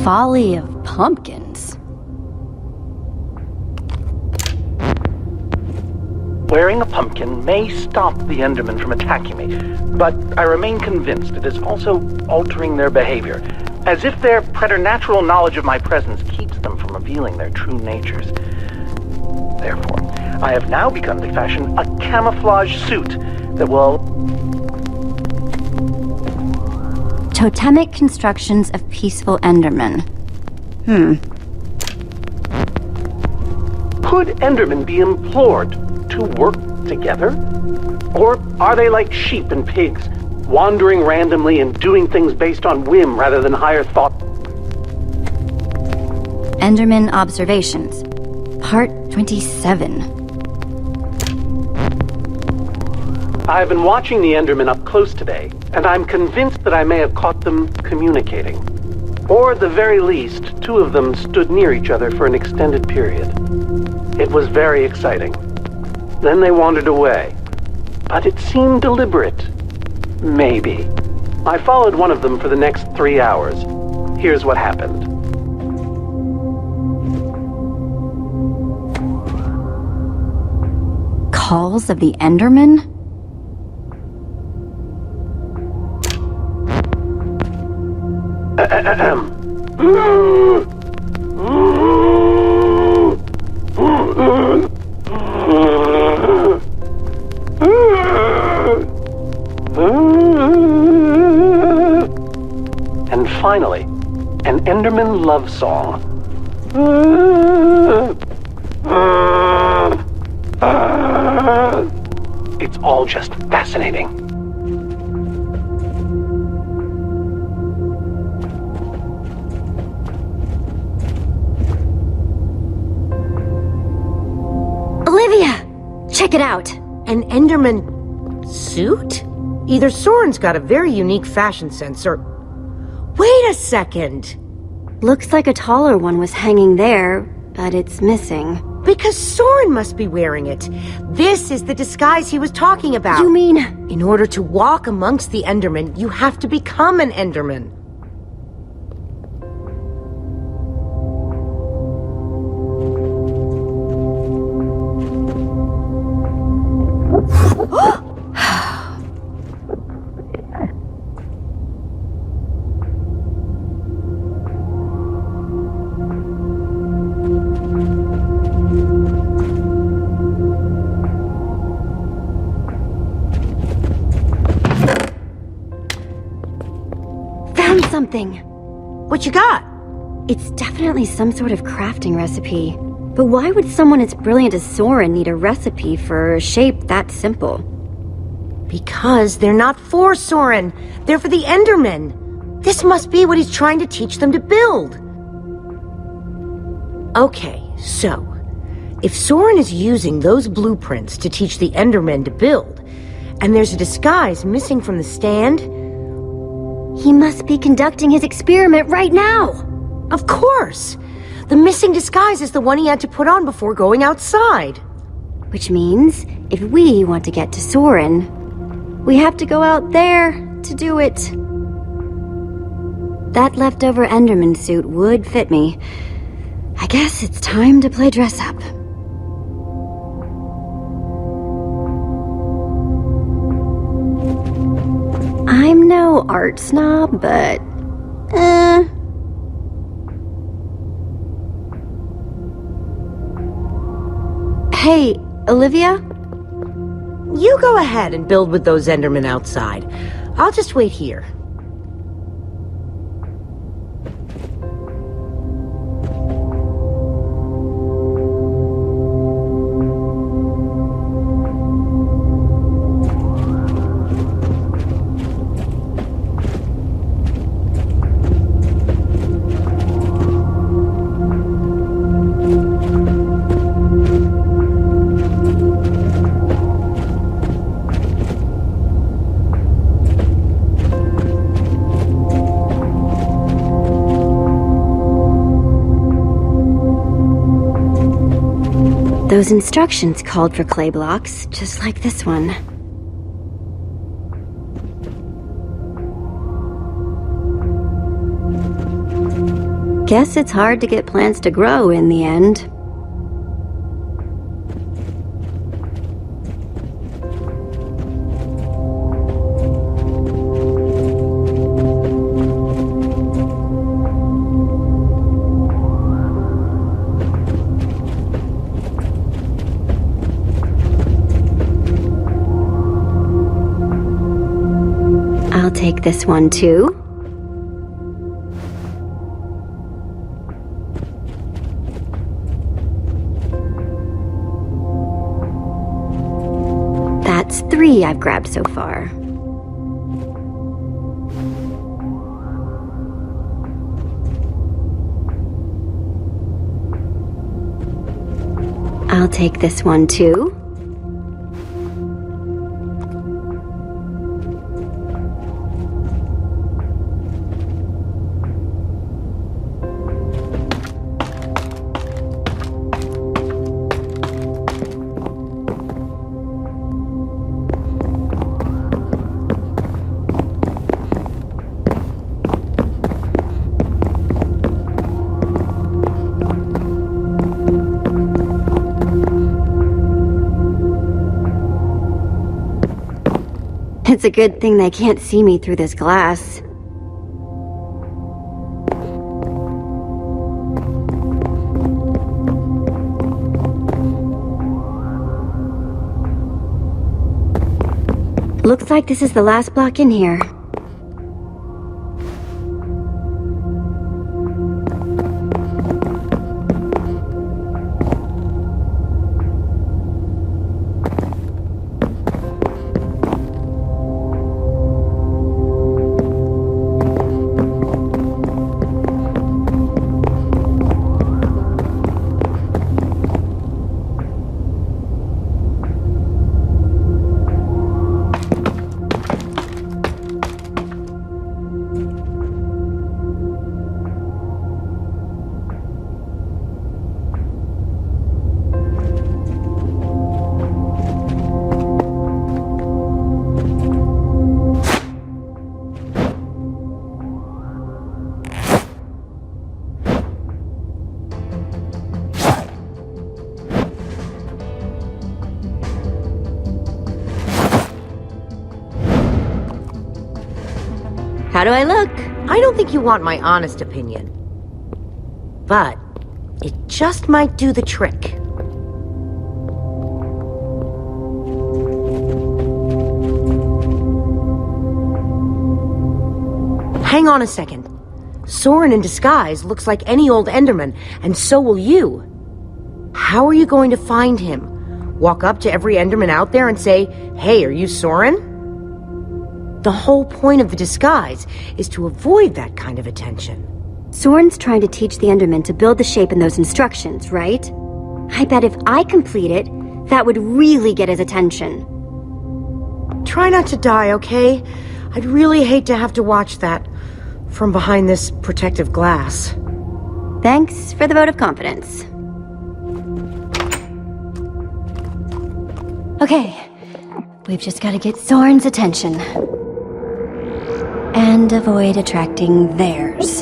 folly of pumpkins. Wearing a pumpkin may stop the Endermen from attacking me, but I remain convinced it is also altering their behavior, as if their preternatural knowledge of my presence keeps them from revealing their true natures. Therefore, I have now begun to fashion a camouflage suit that will... Totemic constructions of peaceful Endermen. Could Endermen be implored to work together? Or are they like sheep and pigs, wandering randomly and doing things based on whim rather than higher thought? Enderman Observations. Part 27. I've been watching the Endermen up close today, and I'm convinced that I may have caught them communicating. Or at the very least, two of them stood near each other for an extended period. It was very exciting. Then they wandered away. But it seemed deliberate. Maybe. I followed one of them for the next 3 hours. Here's what happened. Calls of the Enderman? And finally, an Enderman love song. It's all just fascinating. Olivia! Check it out! An Enderman suit? Either Soren's got a very unique fashion sense or... Wait a second! Looks like a taller one was hanging there, but it's missing. Because Soren must be wearing it. This is the disguise he was talking about. You mean... In order to walk amongst the Endermen, you have to become an Enderman. Something. What you got? It's definitely some sort of crafting recipe. But why would someone as brilliant as Soren need a recipe for a shape that simple? Because they're not for Soren. They're for the Endermen. This must be what he's trying to teach them to build. Okay, so... if Soren is using those blueprints to teach the Endermen to build, and there's a disguise missing from the stand... he must be conducting his experiment right now! Of course! The missing disguise is the one he had to put on before going outside. Which means, if we want to get to Soren, we have to go out there to do it. That leftover Enderman suit would fit me. I guess it's time to play dress up. I'm no art snob, but... Hey, Olivia? You go ahead and build with those Endermen outside. I'll just wait here. Those instructions called for clay blocks, just like this one. Guess it's hard to get plants to grow in the end. I'll take this one too. That's 3 I've grabbed so far. I'll take this one too. It's a good thing they can't see me through this glass. Looks like this is the last block in here. How do I look? I don't think you want my honest opinion. But it just might do the trick. Hang on a second. Soren in disguise looks like any old Enderman, and so will you. How are you going to find him? Walk up to every Enderman out there and say, "Hey, are you Soren?" The whole point of the disguise is to avoid that kind of attention. Soren's trying to teach the Enderman to build the shape in those instructions, right? I bet if I complete it, that would really get his attention. Try not to die, okay? I'd really hate to have to watch that from behind this protective glass. Thanks for the vote of confidence. Okay, we've just got to get Soren's attention. And avoid attracting theirs.